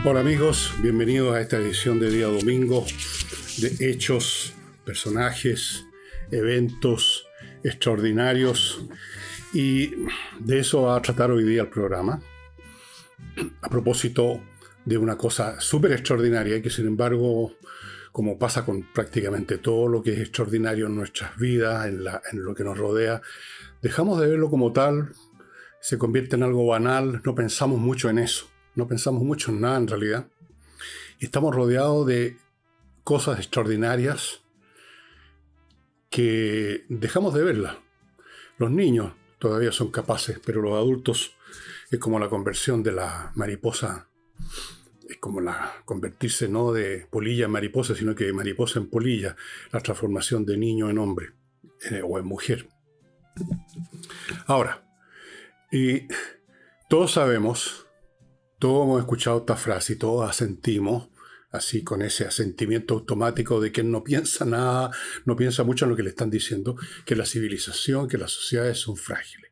Hola amigos, bienvenidos a esta edición de día domingo de hechos, personajes, eventos extraordinarios, y de eso va a tratar hoy día el programa, a propósito de una cosa súper extraordinaria que, sin embargo, como pasa con prácticamente todo lo que es extraordinario en nuestras vidas, en lo que nos rodea, dejamos de verlo como tal, se convierte en algo banal, no pensamos mucho en eso. No pensamos mucho en nada en realidad. Y estamos rodeados de cosas extraordinarias que dejamos de verlas. Los niños todavía son capaces, pero los adultos es como la conversión de la mariposa. Es como convertirse no de polilla en mariposa, sino que de mariposa en polilla. La transformación de niño en hombre o en mujer. Ahora, y todos sabemos... Todos hemos escuchado esta frase y todos asentimos, así con ese asentimiento automático de que no piensa nada, no piensa mucho en lo que le están diciendo, que la civilización, que las sociedades son frágiles.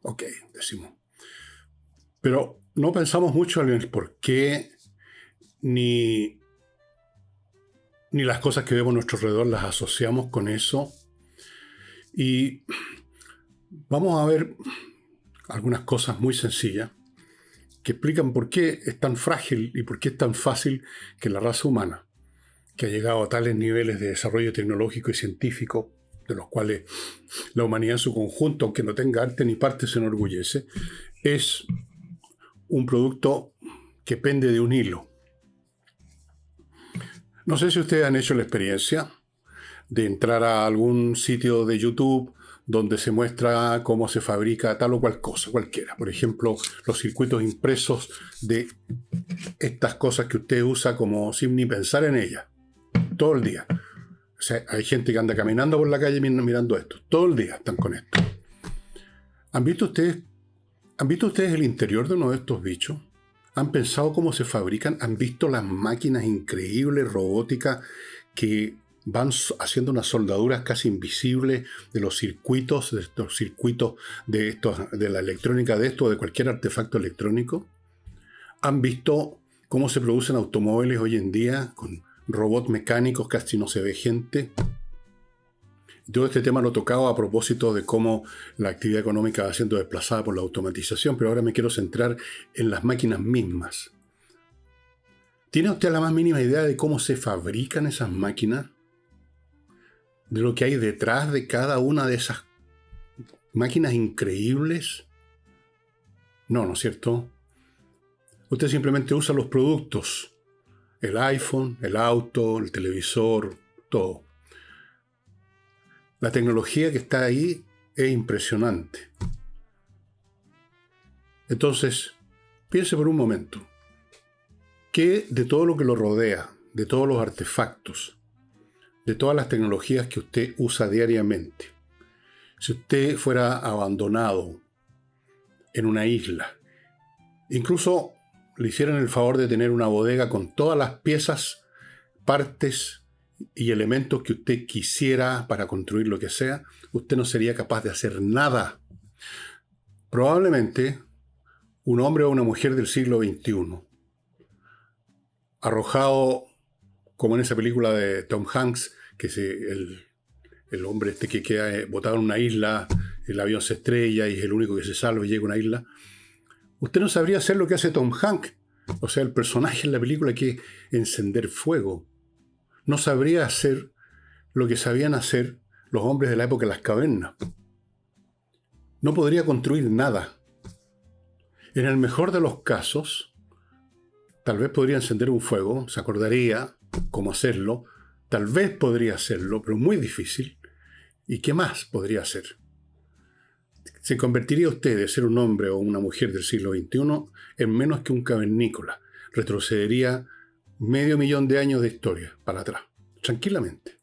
Ok, decimos. Pero no pensamos mucho en el por qué, ni las cosas que vemos a nuestro alrededor las asociamos con eso. Y vamos a ver algunas cosas muy sencillas que explican por qué es tan frágil y por qué es tan fácil que la raza humana, que ha llegado a tales niveles de desarrollo tecnológico y científico, de los cuales la humanidad en su conjunto, aunque no tenga arte ni parte, se enorgullece, es un producto que pende de un hilo. No sé si ustedes han hecho la experiencia de entrar a algún sitio de YouTube donde se muestra cómo se fabrica tal o cual cosa, cualquiera. Por ejemplo, los circuitos impresos de estas cosas que usted usa como sin ni pensar en ellas, todo el día. O sea, hay gente que anda caminando por la calle mirando esto, todo el día están con esto. ¿Han visto ustedes el interior de uno de estos bichos? ¿Han pensado cómo se fabrican? ¿Han visto las máquinas increíbles, robóticas, que van haciendo unas soldaduras casi invisibles de los circuitos, de la electrónica de esto o de cualquier artefacto electrónico? ¿Han visto cómo se producen automóviles hoy en día con robots mecánicos, casi no se ve gente? Todo este tema lo tocaba a propósito de cómo la actividad económica va siendo desplazada por la automatización, pero ahora me quiero centrar en las máquinas mismas. ¿Tiene usted la más mínima idea de cómo se fabrican esas máquinas? ¿De lo que hay detrás de cada una de esas máquinas increíbles? No, ¿no es cierto? Usted simplemente usa los productos. El iPhone, el auto, el televisor, todo. La tecnología que está ahí es impresionante. Entonces, piense por un momento. ¿Qué de todo lo que lo rodea, de todos los artefactos, de todas las tecnologías que usted usa diariamente, si usted fuera abandonado en una isla, incluso le hicieran el favor de tener una bodega con todas las piezas, partes y elementos que usted quisiera para construir lo que sea, usted no sería capaz de hacer nada. Probablemente un hombre o una mujer del siglo XXI, arrojado como en esa película de Tom Hanks, que es el hombre que queda botado en una isla, el avión se estrella y es el único que se salva y llega a una isla. Usted no sabría hacer lo que hace Tom Hanks, o sea, el personaje en la película, que es encender fuego. No sabría hacer lo que sabían hacer los hombres de la época de las cavernas. No podría construir nada. En el mejor de los casos, tal vez podría encender un fuego, se acordaría cómo hacerlo, tal vez podría hacerlo, pero muy difícil. ¿Y qué más podría hacer? ¿Se convertiría usted de ser un hombre o una mujer del siglo XXI en menos que un cavernícola? Retrocedería 500.000 de años de historia para atrás, tranquilamente.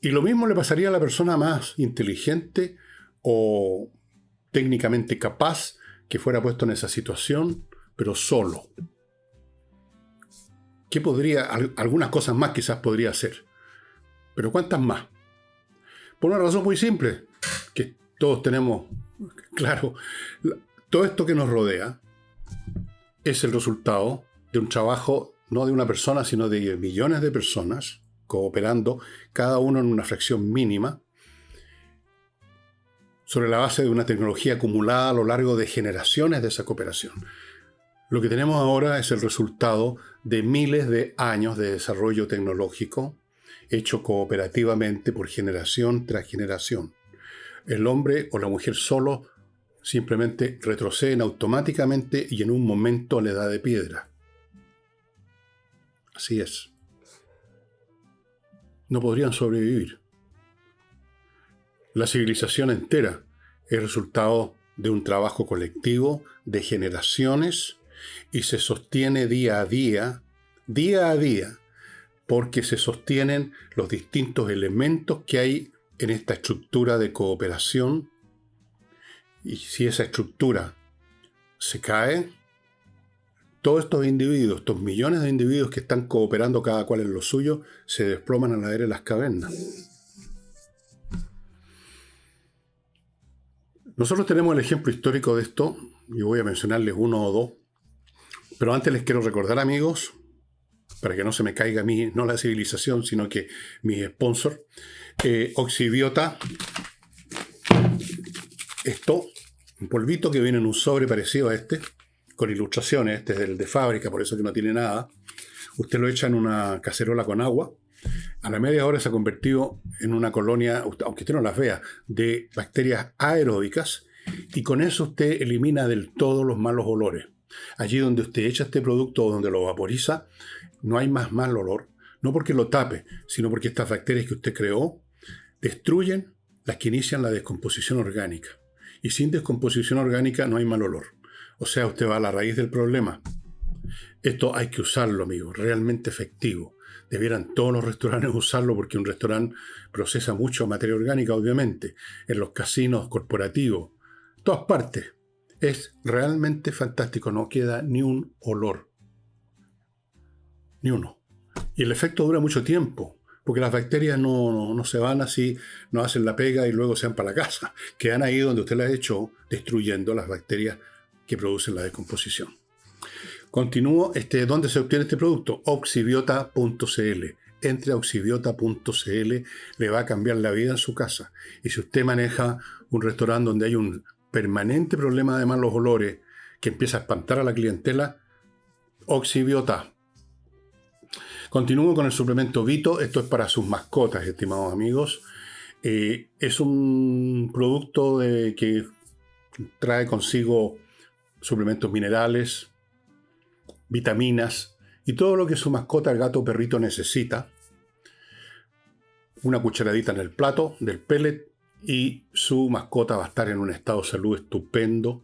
Y lo mismo le pasaría a la persona más inteligente o técnicamente capaz que fuera puesto en esa situación, pero solo. ¿Qué podría? Algunas cosas más quizás podría hacer. ¿Pero cuántas más? Por una razón muy simple, que todos tenemos claro. Todo esto que nos rodea es el resultado de un trabajo no de una persona, sino de millones de personas cooperando, cada uno en una fracción mínima, sobre la base de una tecnología acumulada a lo largo de generaciones de esa cooperación. Lo que tenemos ahora es el resultado de miles de años de desarrollo tecnológico hecho cooperativamente por generación tras generación. El hombre o la mujer solo simplemente retroceden automáticamente y en un momento a la edad de piedra. Así es. No podrían sobrevivir. La civilización entera es resultado de un trabajo colectivo de generaciones y se sostiene día a día, porque se sostienen los distintos elementos que hay en esta estructura de cooperación. Y si esa estructura se cae, todos estos individuos, estos millones de individuos que están cooperando cada cual en lo suyo, se desploman a la era de las cavernas. Nosotros tenemos el ejemplo histórico de esto, y voy a mencionarles uno o dos, pero antes les quiero recordar, amigos, para que no se me caiga a mí, no la civilización, sino que mi sponsor, Oxibiota, esto, un polvito que viene en un sobre parecido a este, con ilustraciones, este es el de fábrica, por eso que no tiene nada. Usted lo echa en una cacerola con agua. A la media hora se ha convertido en una colonia, aunque usted no las vea, de bacterias aeróbicas, y con eso usted elimina del todo los malos olores. Allí donde usted echa este producto o donde lo vaporiza, no hay más mal olor, no porque lo tape, sino porque estas bacterias que usted creó destruyen las que inician la descomposición orgánica. Y sin descomposición orgánica no hay mal olor. O sea, usted va a la raíz del problema. Esto hay que usarlo, amigo, realmente efectivo. Debieran todos los restaurantes usarlo porque un restaurante procesa mucho materia orgánica, obviamente. En los casinos corporativos, todas partes. Es realmente fantástico, no queda ni un olor. Ni uno. Y el efecto dura mucho tiempo, porque las bacterias no se van así, no hacen la pega y luego se van para la casa. Quedan ahí donde usted las echó, destruyendo las bacterias que producen la descomposición. Continúo, ¿dónde se obtiene este producto? Oxibiota.cl. Entre a oxibiota.cl, le va a cambiar la vida en su casa. Y si usted maneja un restaurante donde hay un permanente problema de malos olores que empieza a espantar a la clientela, Oxibiota. Continúo con el suplemento Vito. Esto es para sus mascotas, estimados amigos. Es un producto que trae consigo suplementos minerales, vitaminas y todo lo que su mascota, el gato o perrito, necesita. Una cucharadita en el plato del pellet y su mascota va a estar en un estado de salud estupendo.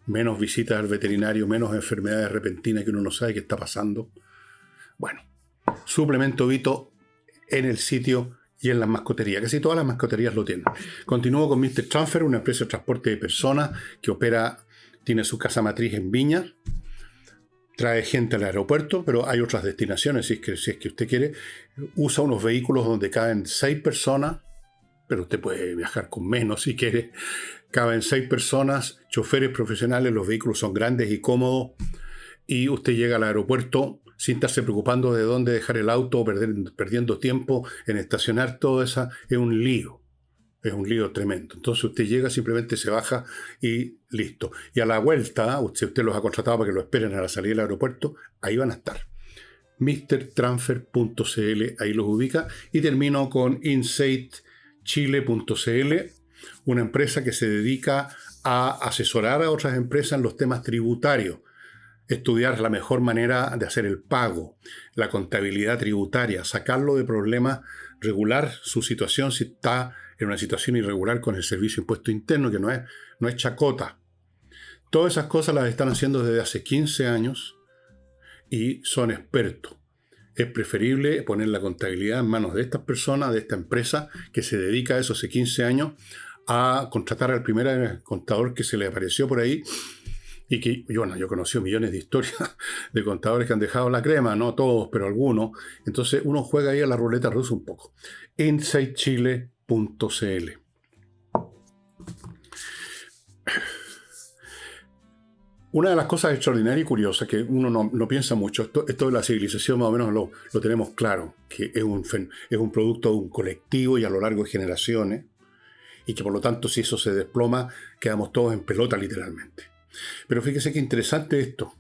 Menos visitas al veterinario, menos enfermedades repentinas que uno no sabe qué está pasando. Bueno, suplemento Vito en el sitio y en las mascoterías. Casi todas las mascoterías lo tienen. Continúo con Mr. Transfer, una empresa de transporte de personas que tiene su casa matriz en Viña. Trae gente al aeropuerto, pero hay otras destinaciones, si es que usted quiere. Usa unos vehículos donde caben 6 personas, pero usted puede viajar con menos si quiere. Caben 6 personas, choferes profesionales, los vehículos son grandes y cómodos, y usted llega al aeropuerto sin estarse preocupando de dónde dejar el auto, perdiendo tiempo en estacionar. Todo eso es un lío. Es un lío tremendo. Entonces usted llega, simplemente se baja y listo. Y a la vuelta, si usted los ha contratado para que lo esperen a la salida del aeropuerto, ahí van a estar. mrtransfer.cl, ahí los ubica. Y termino con insightchile.cl, una empresa que se dedica a asesorar a otras empresas en los temas tributarios. Estudiar la mejor manera de hacer el pago, la contabilidad tributaria, sacarlo de problemas, regular su situación si está en una situación irregular con el Servicio de Impuesto Interno, que no es chacota. Todas esas cosas las están haciendo desde hace 15 años y son expertos. Es preferible poner la contabilidad en manos de estas personas, de esta empresa que se dedica a eso hace 15 años, a contratar al primer contador que se le apareció por ahí. Y que, yo he conocido millones de historias de contadores que han dejado la crema, no todos, pero algunos. Entonces uno juega ahí a la ruleta rusa un poco. insightchile.cl. Una de las cosas extraordinarias y curiosas que uno no piensa mucho, esto de la civilización más o menos lo tenemos claro, que es un producto de un colectivo y a lo largo de generaciones, y que por lo tanto si eso se desploma, quedamos todos en pelota literalmente. Pero fíjese qué interesante esto.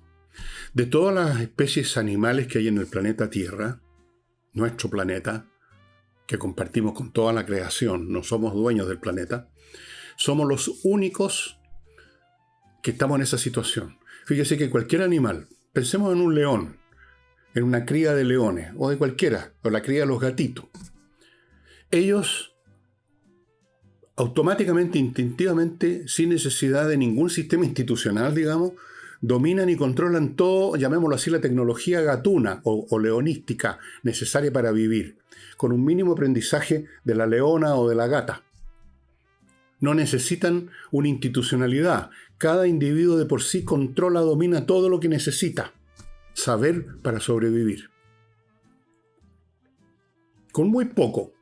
De todas las especies animales que hay en el planeta Tierra, nuestro planeta, que compartimos con toda la creación, no somos dueños del planeta, somos los únicos que estamos en esa situación. Fíjese que cualquier animal, pensemos en un león, en una cría de leones, o de cualquiera, o la cría de los gatitos, ellos automáticamente, instintivamente, sin necesidad de ningún sistema institucional, digamos, dominan y controlan todo, llamémoslo así, la tecnología gatuna o leonística necesaria para vivir, con un mínimo aprendizaje de la leona o de la gata. No necesitan una institucionalidad. Cada individuo de por sí controla, domina todo lo que necesita saber para sobrevivir. Con muy poco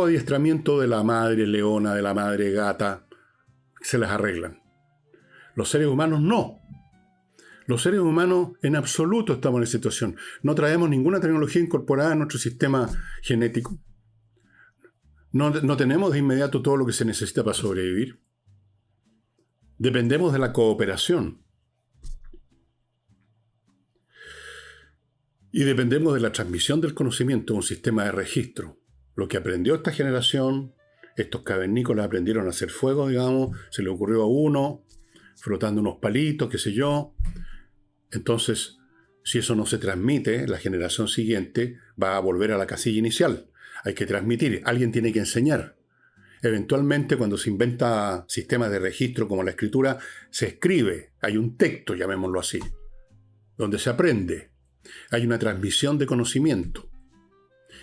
adiestramiento de la madre leona, de la madre gata, se las arreglan. Los seres humanos no. Los seres humanos en absoluto estamos en esa situación. No traemos ninguna tecnología incorporada en nuestro sistema genético. No tenemos de inmediato todo lo que se necesita para sobrevivir. Dependemos de la cooperación. Y dependemos de la transmisión del conocimiento, un sistema de registro. Lo que aprendió esta generación, estos cavernícolas aprendieron a hacer fuego, digamos, se le ocurrió a uno, frotando unos palitos, qué sé yo. Entonces, si eso no se transmite, la generación siguiente va a volver a la casilla inicial. Hay que transmitir, alguien tiene que enseñar. Eventualmente, cuando se inventa sistemas de registro como la escritura, se escribe, hay un texto, llamémoslo así, donde se aprende. Hay una transmisión de conocimiento.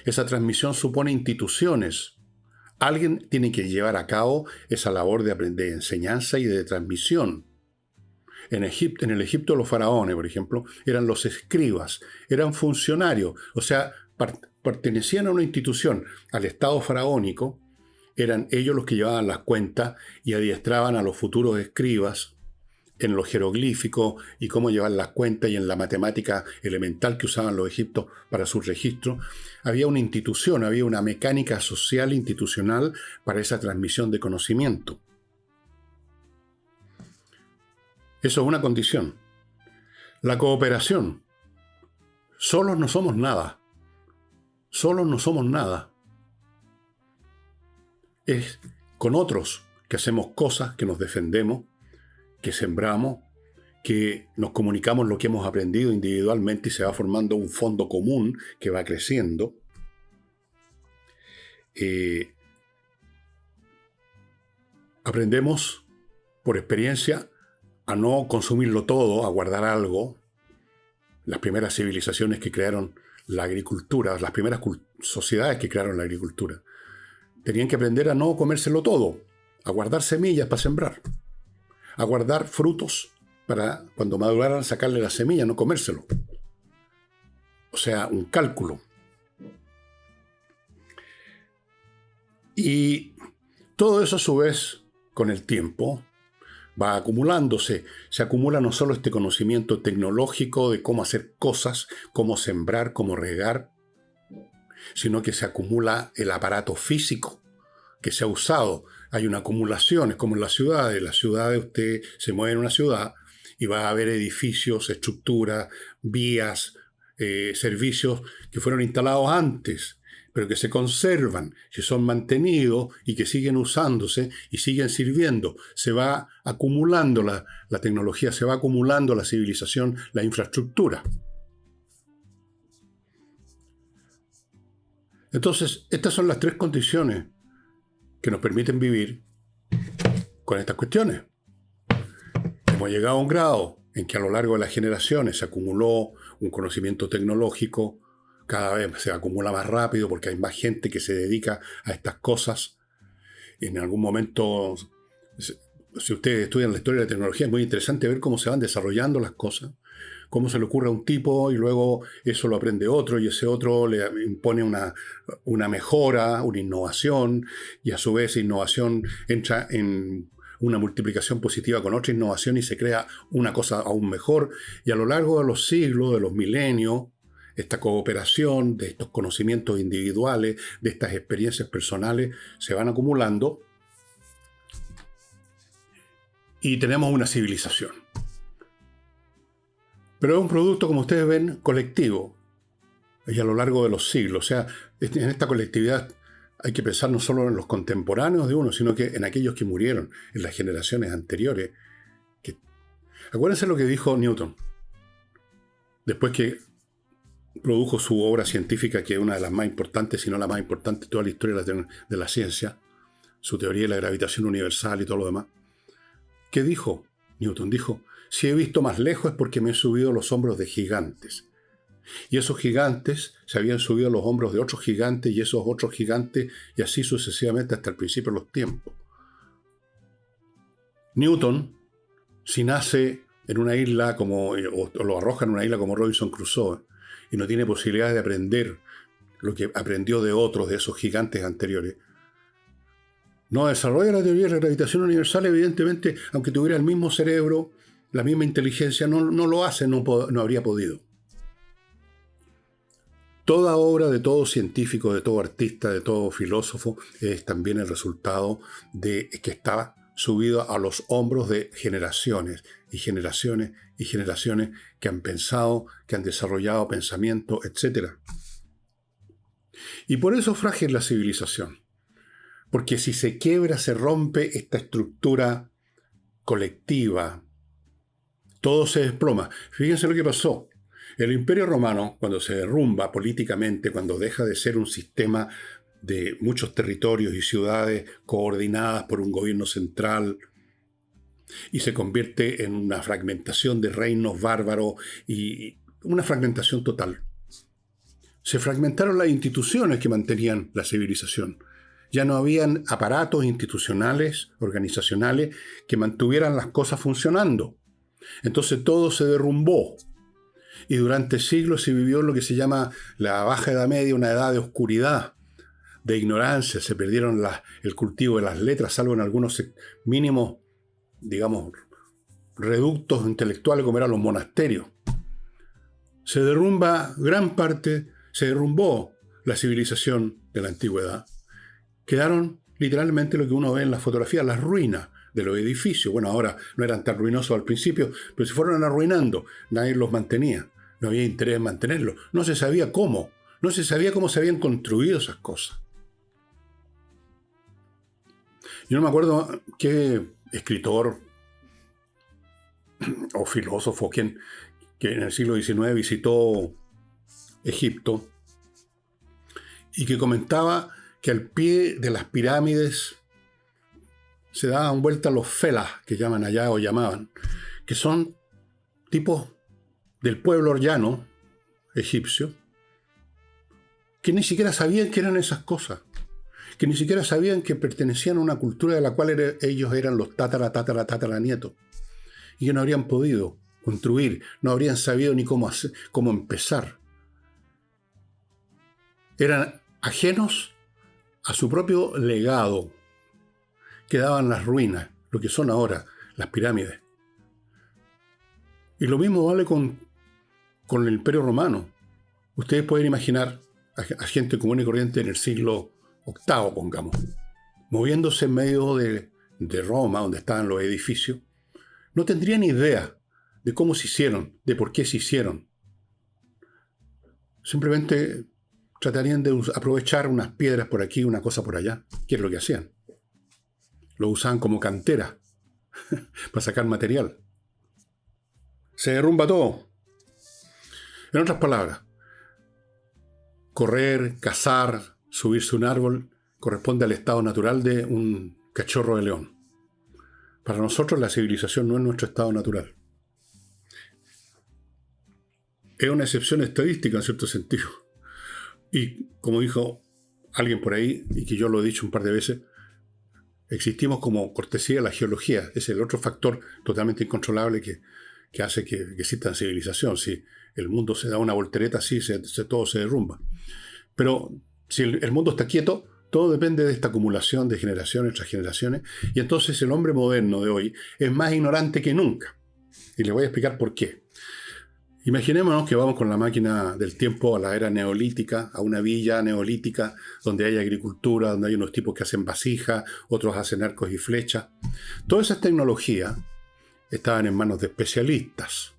Esa transmisión supone instituciones. Alguien tiene que llevar a cabo esa labor de enseñanza y de transmisión. En el Egipto los faraones, por ejemplo, eran los escribas, eran funcionarios, o sea, pertenecían a una institución, al Estado faraónico, eran ellos los que llevaban las cuentas y adiestraban a los futuros escribas en los jeroglíficos y cómo llevar las cuentas y en la matemática elemental que usaban los egipcios para sus registros. Había una institución, había una mecánica social institucional para esa transmisión de conocimiento. Eso es una condición. La cooperación. Solos no somos nada. Solos no somos nada. Es con otros que hacemos cosas, que nos defendemos, que sembramos, que nos comunicamos lo que hemos aprendido individualmente y se va formando un fondo común que va creciendo. Aprendemos por experiencia a no consumirlo todo, a guardar algo. Las primeras civilizaciones que crearon la agricultura, las primeras sociedades que crearon la agricultura, tenían que aprender a no comérselo todo, a guardar semillas para sembrar, a guardar frutos para cuando maduraran sacarle la semilla, no comérselo. O sea, un cálculo. Y todo eso a su vez, con el tiempo, va acumulándose. Se acumula no solo este conocimiento tecnológico de cómo hacer cosas, cómo sembrar, cómo regar, sino que se acumula el aparato físico que se ha usado. Hay una acumulación, es como en las ciudades. En las ciudades usted se mueve en una ciudad y va a haber edificios, estructuras, vías, servicios que fueron instalados antes, pero que se conservan, que son mantenidos y que siguen usándose y siguen sirviendo. Se va acumulando la tecnología, se va acumulando la civilización, la infraestructura. Entonces, estas son las tres condiciones que nos permiten vivir con estas cuestiones. Hemos llegado a un grado en que a lo largo de las generaciones se acumuló un conocimiento tecnológico, cada vez se acumula más rápido porque hay más gente que se dedica a estas cosas. En algún momento, si ustedes estudian la historia de la tecnología, es muy interesante ver cómo se van desarrollando las cosas, cómo se le ocurre a un tipo y luego eso lo aprende otro y ese otro le impone una mejora, una innovación, y a su vez esa innovación entra en una multiplicación positiva con otra innovación y se crea una cosa aún mejor. Y a lo largo de los siglos, de los milenios, esta cooperación, de estos conocimientos individuales, de estas experiencias personales, se van acumulando y tenemos una civilización. Pero es un producto, como ustedes ven, colectivo y a lo largo de los siglos. O sea, en esta colectividad hay que pensar no solo en los contemporáneos de uno, sino que en aquellos que murieron, en las generaciones anteriores. Acuérdense lo que dijo Newton, después que produjo su obra científica, que es una de las más importantes, si no la más importante de toda la historia de la ciencia, su teoría de la gravitación universal y todo lo demás. ¿Qué dijo Newton? Dijo, si he visto más lejos es porque me he subido a los hombros de gigantes. Y esos gigantes se habían subido a los hombros de otros gigantes y esos otros gigantes y así sucesivamente hasta el principio de los tiempos. Newton, si nace en una isla o lo arroja en una isla como Robinson Crusoe y no tiene posibilidad de aprender lo que aprendió de otros, de esos gigantes anteriores, no desarrolla la teoría de la gravitación universal, evidentemente, aunque tuviera el mismo cerebro, la misma inteligencia, no lo hace, no habría podido. Toda obra de todo científico, de todo artista, de todo filósofo, es también el resultado de que está subido a los hombros de generaciones y generaciones y generaciones que han pensado, que han desarrollado pensamiento, etc. Y por eso es frágil la civilización. Porque si se quiebra, se rompe esta estructura colectiva, todo se desploma. Fíjense lo que pasó. El Imperio Romano, cuando se derrumba políticamente, cuando deja de ser un sistema de muchos territorios y ciudades coordinadas por un gobierno central y se convierte en una fragmentación de reinos bárbaros y una fragmentación total. Se fragmentaron las instituciones que mantenían la civilización. Ya no habían aparatos institucionales, organizacionales, que mantuvieran las cosas funcionando. Entonces todo se derrumbó. Y durante siglos se vivió lo que se llama la Baja Edad Media, una edad de oscuridad, de ignorancia. Se perdieron el cultivo de las letras, salvo en algunos mínimos, digamos, reductos intelectuales como eran los monasterios. Se derrumbó la civilización de la antigüedad. Quedaron literalmente lo que uno ve en las fotografías, las ruinas de los edificios. Bueno, ahora no eran tan ruinosos al principio, pero se fueron arruinando. Nadie los mantenía. No había interés en mantenerlos. No se sabía cómo. No se sabía cómo se habían construido esas cosas. Yo no me acuerdo qué escritor o filósofo que en el siglo XIX visitó Egipto y que comentaba que al pie de las pirámides se daban vuelta los felas, que llaman allá o llamaban, que son tipos del pueblo llano egipcio, que ni siquiera sabían qué eran esas cosas, que ni siquiera sabían que pertenecían a una cultura de la cual ellos eran los tataranietos, y que no habrían podido construir, no habrían sabido ni cómo empezar. Eran ajenos a su propio legado. Quedaban las ruinas, lo que son ahora las pirámides. Y lo mismo vale con el Imperio Romano. Ustedes pueden imaginar a gente común y corriente en el siglo VIII, pongamos, moviéndose en medio de Roma, donde estaban los edificios, no tendrían idea de cómo se hicieron, de por qué se hicieron. Simplemente tratarían de aprovechar unas piedras por aquí, una cosa por allá, que es lo que hacían. Lo usaban como cantera para sacar material. Se derrumba todo. En otras palabras, correr, cazar, subirse a un árbol, corresponde al estado natural de un cachorro de león. Para nosotros la civilización no es nuestro estado natural. Es una excepción estadística en cierto sentido. Y como dijo alguien por ahí, y que yo lo he dicho un par de veces, existimos como cortesía de la geología. Es el otro factor totalmente incontrolable que hace que exista civilización. Si el mundo se da una voltereta así, todo se derrumba. Pero si el mundo está quieto, Todo depende de esta acumulación de generaciones tras generaciones. Y entonces el hombre moderno de hoy es más ignorante que nunca. Y le voy a explicar por qué. Imaginémonos que vamos con la máquina del tiempo a la era neolítica, a una villa neolítica donde hay agricultura, donde hay unos tipos que hacen vasijas, otros hacen arcos y flechas. Todas esas tecnologías estaban en manos de especialistas,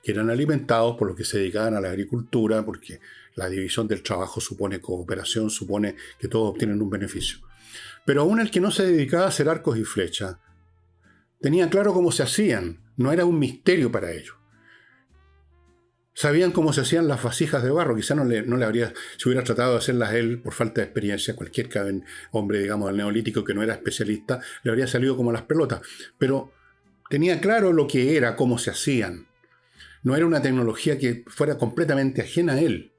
que eran alimentados por los que se dedicaban a la agricultura, porque la división del trabajo supone cooperación, supone que todos obtienen un beneficio. Pero aún el que no se dedicaba a hacer arcos y flechas, tenía claro cómo se hacían, no era un misterio para ellos. Sabían cómo se hacían las vasijas de barro, quizá no le habría, si hubiera tratado de hacerlas él por falta de experiencia, cualquier hombre, digamos, del neolítico que no era especialista, le habría salido como las pelotas. Pero tenía claro lo que era, cómo se hacían. No era una tecnología que fuera completamente ajena a él.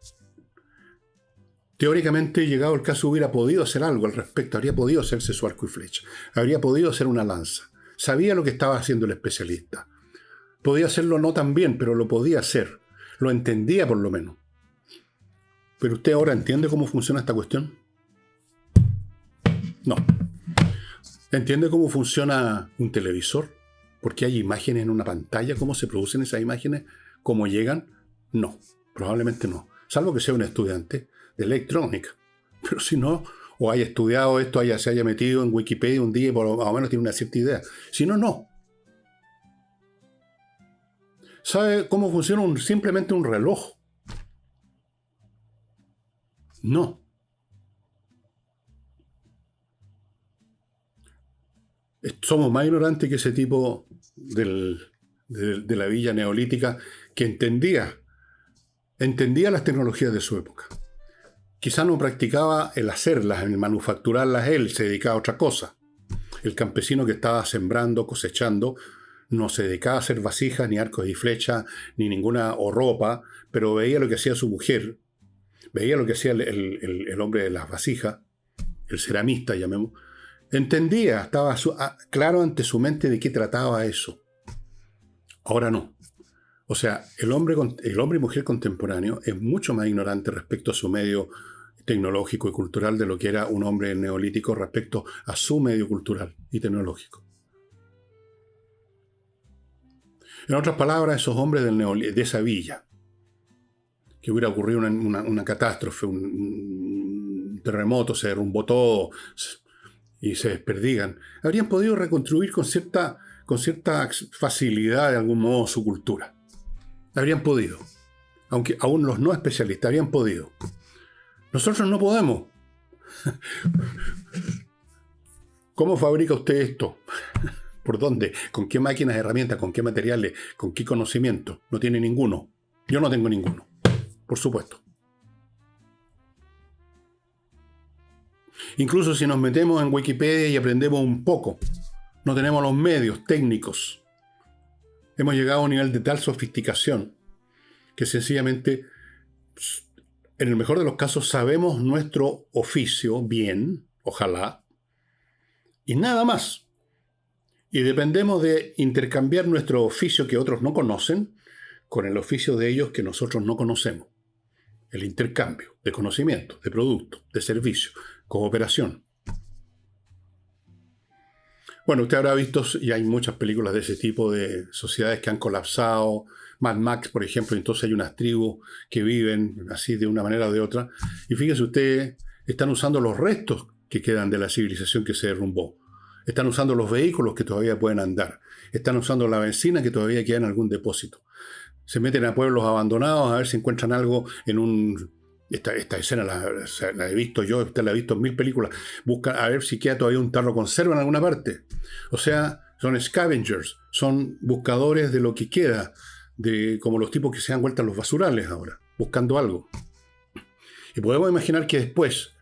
Teóricamente, llegado el caso, hubiera podido hacer algo al respecto, habría podido hacerse su arco y flecha, habría podido hacer una lanza. Sabía lo que estaba haciendo el especialista. Podía hacerlo no tan bien, pero lo podía hacer. Lo entendía por lo menos. ¿Pero usted ahora entiende cómo funciona esta cuestión? No. ¿Entiende cómo funciona un televisor? ¿Por qué hay imágenes en una pantalla? ¿Cómo se producen esas imágenes? ¿Cómo llegan? No, probablemente no. Salvo que sea un estudiante de electrónica. Pero si no, o haya estudiado esto, se haya metido en Wikipedia un día y por más o menos tiene una cierta idea. Si no, no. ¿Sabe cómo funciona simplemente un reloj? No. Somos más ignorantes que ese tipo de la villa neolítica que entendía las tecnologías de su época. Quizá no practicaba el hacerlas, el manufacturarlas él, se dedicaba a otra cosa. El campesino que estaba sembrando, cosechando, no se dedicaba a hacer vasijas, ni arcos y flechas, ni ninguna o ropa, pero veía lo que hacía su mujer, veía lo que hacía el hombre de las vasijas, el ceramista, llamemos. Entendía, estaba claro ante su mente de qué trataba eso. Ahora no. O sea, el hombre y mujer contemporáneo es mucho más ignorante respecto a su medio tecnológico y cultural de lo que era un hombre neolítico respecto a su medio cultural y tecnológico. En otras palabras, esos hombres de esa villa, que hubiera ocurrido una catástrofe, un terremoto, se derrumbó todo y se desperdigan, habrían podido reconstruir con cierta facilidad de algún modo su cultura. Habrían podido. Aunque aún los no especialistas habrían podido. Nosotros no podemos. ¿Cómo fabrica usted esto? ¿Por dónde? ¿Con qué máquinas, herramientas? ¿Con qué materiales? ¿Con qué conocimiento? No tiene ninguno. Yo no tengo ninguno. Por supuesto. Incluso si nos metemos en Wikipedia y aprendemos un poco, no tenemos los medios técnicos. Hemos llegado a un nivel de tal sofisticación que sencillamente, en el mejor de los casos, sabemos nuestro oficio bien, ojalá, y nada más. Y dependemos de intercambiar nuestro oficio que otros no conocen con el oficio de ellos que nosotros no conocemos. El intercambio de conocimiento, de producto, de servicio, cooperación. Bueno, usted habrá visto, y hay muchas películas de ese tipo, de sociedades que han colapsado. Mad Max, por ejemplo, entonces hay unas tribus que viven así de una manera o de otra. Y fíjese usted, están usando los restos que quedan de la civilización que se derrumbó. Están usando los vehículos que todavía pueden andar. Están usando la benzina que todavía queda en algún depósito. Se meten a pueblos abandonados a ver si encuentran algo en un... Esta escena la he visto yo, usted la ha visto en 1000 películas. Buscan a ver si queda todavía un tarro conserva en alguna parte. O sea, son scavengers, son buscadores de lo que queda, como los tipos que se dan vuelta a los basurales ahora, buscando algo. Y podemos imaginar que después,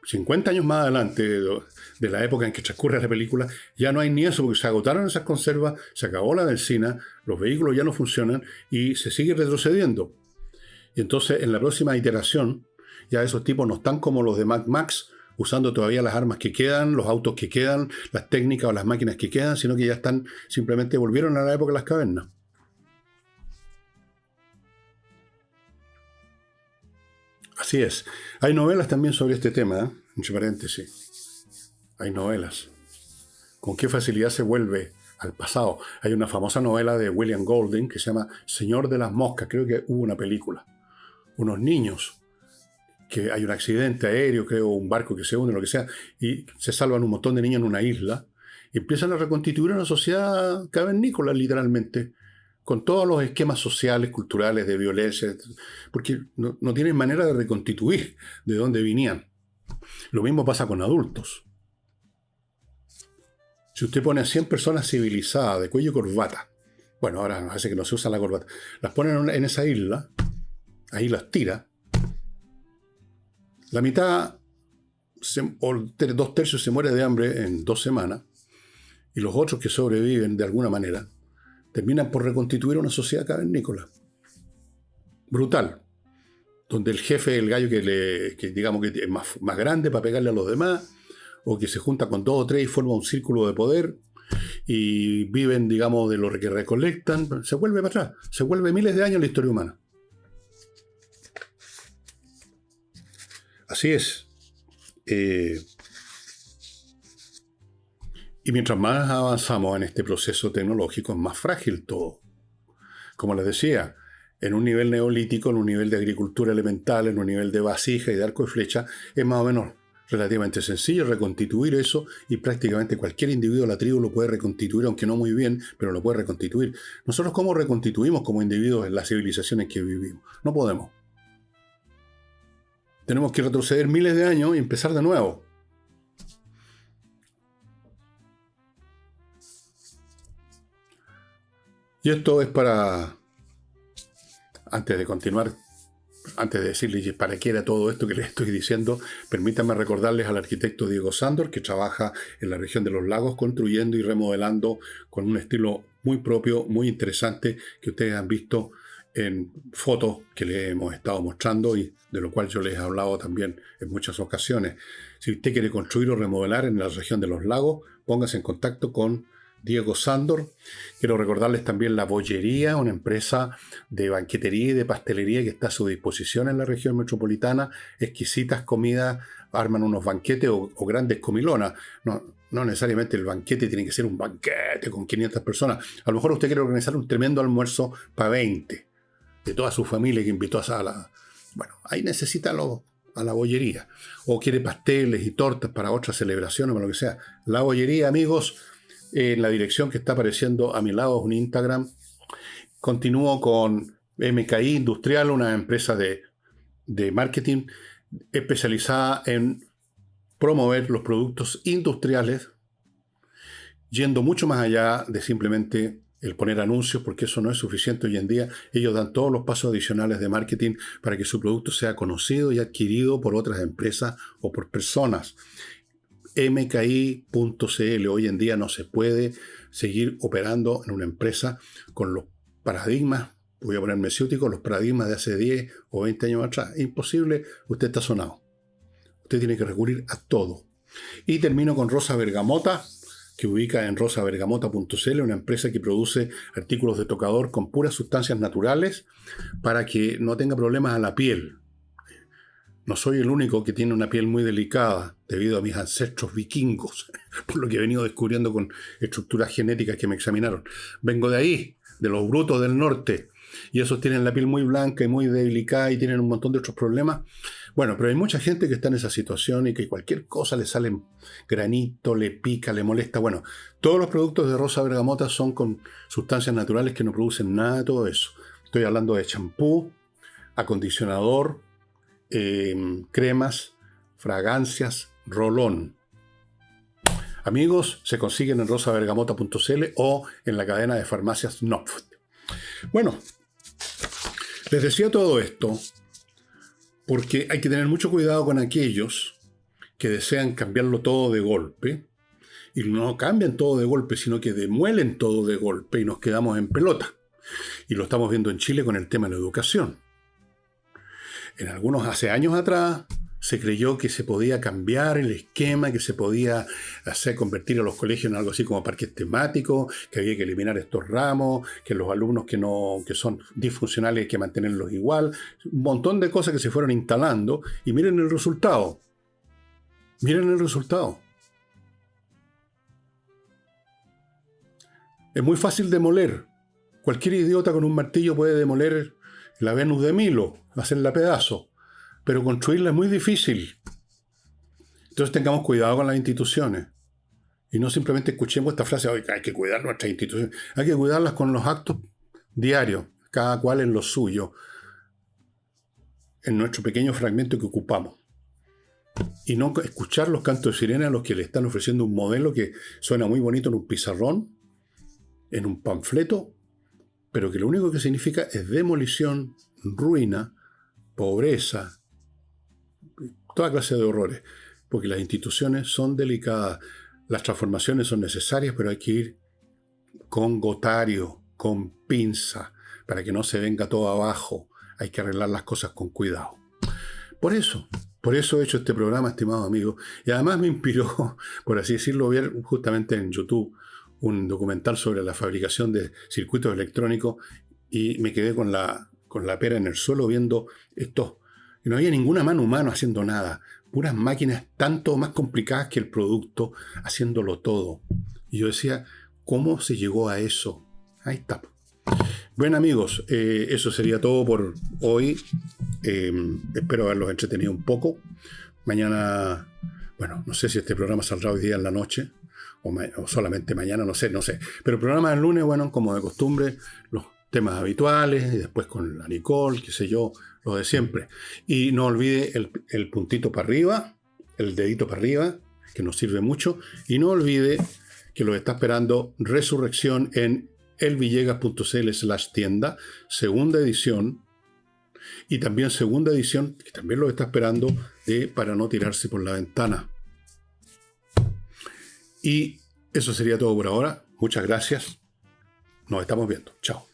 50 años más adelante de la época en que transcurre la película, ya no hay ni eso, porque se agotaron esas conservas, se acabó la benzina, los vehículos ya no funcionan y se sigue retrocediendo. Y entonces en la próxima iteración ya esos tipos no están como los de Mad Max, usando todavía las armas que quedan, los autos que quedan, las técnicas o las máquinas que quedan, sino que ya están, simplemente volvieron a la época de las cavernas. Así es. Hay novelas también sobre este tema, ¿eh? entre paréntesis, hay novelas. ¿Con qué facilidad se vuelve al pasado? Hay una famosa novela de William Golding que se llama Señor de las Moscas. Creo que hubo una película. Unos niños, que hay un accidente aéreo, creo, un barco que se hunde, lo que sea, y se salvan un montón de niños en una isla y empiezan a reconstituir una sociedad cavernícola, literalmente, con todos los esquemas sociales, culturales, de violencia, porque no tienen manera de reconstituir de dónde venían. Lo mismo pasa con adultos. Si usted pone a 100 personas civilizadas, de cuello y corbata, bueno, ahora nos hace que no se usa la corbata, las ponen en esa isla, ahí las tira, la mitad o 2/3 se muere de hambre en 2 semanas, y los otros que sobreviven de alguna manera terminan por reconstituir una sociedad cavernícola. Brutal. Donde el jefe es el gallo que digamos que es más grande para pegarle a los demás, o que se junta con 2 o 3 y forma un círculo de poder, y viven, digamos, de lo que recolectan. Se vuelve para atrás. Se vuelve miles de años la historia humana. Así es. Y mientras más avanzamos en este proceso tecnológico, es más frágil todo. Como les decía, en un nivel neolítico, en un nivel de agricultura elemental, en un nivel de vasija y de arco y flecha, es más o menos relativamente sencillo reconstituir eso, y prácticamente cualquier individuo de la tribu lo puede reconstituir, aunque no muy bien, pero lo puede reconstituir. Nosotros, ¿cómo reconstituimos como individuos en las civilizaciones que vivimos? No podemos. Tenemos que retroceder miles de años y empezar de nuevo. Y esto es para, antes de continuar, antes de decirles para qué era todo esto que les estoy diciendo, permítanme recordarles al arquitecto Diego Sándor, que trabaja en la región de los lagos, construyendo y remodelando con un estilo muy propio, muy interesante, que ustedes han visto en fotos que les hemos estado mostrando y de lo cual yo les he hablado también en muchas ocasiones. Si usted quiere construir o remodelar en la región de los lagos, póngase en contacto con Diego Sándor. Quiero recordarles también La Bollería, una empresa de banquetería y de pastelería que está a su disposición en la región metropolitana. Exquisitas comidas, arman unos banquetes o grandes comilonas. No necesariamente el banquete tiene que ser un banquete con 500 personas. A lo mejor usted quiere organizar un tremendo almuerzo para 20, de toda su familia que invitó a sala. Bueno, ahí necesita a La Bollería. O quiere pasteles y tortas para otras celebraciones o lo que sea. La Bollería, amigos, en la dirección que está apareciendo a mi lado es un Instagram. Continúo con MKI Industrial, una empresa de marketing especializada en promover los productos industriales, yendo mucho más allá de simplemente el poner anuncios, porque eso no es suficiente hoy en día. Ellos dan todos los pasos adicionales de marketing para que su producto sea conocido y adquirido por otras empresas o por personas. mki.cl. Hoy en día no se puede seguir operando en una empresa con los paradigmas, voy a poner mesiúticos, los paradigmas de hace 10 o 20 años atrás. Imposible, usted está sonado. Usted tiene que recurrir a todo. Y termino con Rosa Bergamota, que ubica en rosabergamota.cl, una empresa que produce artículos de tocador con puras sustancias naturales para que no tenga problemas a la piel. No soy el único que tiene una piel muy delicada debido a mis ancestros vikingos, por lo que he venido descubriendo con estructuras genéticas que me examinaron. Vengo de ahí, de los brutos del norte, y esos tienen la piel muy blanca y muy delicada y tienen un montón de otros problemas. Bueno, pero hay mucha gente que está en esa situación y que cualquier cosa le sale granito, le pica, le molesta. Bueno, todos los productos de Rosa Bergamota son con sustancias naturales que no producen nada de todo eso. Estoy hablando de champú, acondicionador, cremas, fragancias, rolón. Amigos, se consiguen en rosabergamota.cl o en la cadena de farmacias Knopf. Bueno, les decía todo esto porque hay que tener mucho cuidado con aquellos que desean cambiarlo todo de golpe, y no cambian todo de golpe, sino que demuelen todo de golpe y nos quedamos en pelota. Y lo estamos viendo en Chile con el tema de la educación. Hace años atrás, se creyó que se podía cambiar el esquema, que se podía convertir a los colegios en algo así como parques temáticos, que había que eliminar estos ramos, que los alumnos que son disfuncionales hay que mantenerlos igual. Un montón de cosas que se fueron instalando, y miren el resultado. Miren el resultado. Es muy fácil demoler. Cualquier idiota con un martillo puede demoler la Venus de Milo, hacerla pedazo. Pero construirla es muy difícil. Entonces tengamos cuidado con las instituciones. Y no simplemente escuchemos esta frase, "Oye, hay que cuidar nuestras instituciones". Hay que cuidarlas con los actos diarios, cada cual en lo suyo, en nuestro pequeño fragmento que ocupamos. Y no escuchar los cantos de sirena a los que le están ofreciendo un modelo que suena muy bonito en un pizarrón, en un panfleto, pero que lo único que significa es demolición, ruina, pobreza, toda clase de horrores. Porque las instituciones son delicadas, las transformaciones son necesarias, pero hay que ir con gotario, con pinza, para que no se venga todo abajo. Hay que arreglar las cosas con cuidado. Por eso he hecho este programa, estimado amigo. Y además me inspiró, por así decirlo, ver justamente en YouTube un documental sobre la fabricación de circuitos electrónicos y me quedé con la pera en el suelo viendo estos. Y no había ninguna mano humana haciendo nada. Puras máquinas tanto más complicadas que el producto, haciéndolo todo. Y yo decía, ¿cómo se llegó a eso? Ahí está. Bueno, amigos, eso sería todo por hoy. Espero haberlos entretenido un poco. Mañana, bueno, no sé si este programa saldrá hoy día en la noche o solamente mañana, no sé. Pero el programa del lunes, bueno, como de costumbre, los temas habituales y después con la Nicole, qué sé yo, lo de siempre. Y no olvide el puntito para arriba, el dedito para arriba, que nos sirve mucho. Y no olvide que lo está esperando Resurrección en elvillegas.cl/tienda, segunda edición. Y también segunda edición, que también lo está esperando, de Para no tirarse por la ventana. Y eso sería todo por ahora. Muchas gracias. Nos estamos viendo. Chao.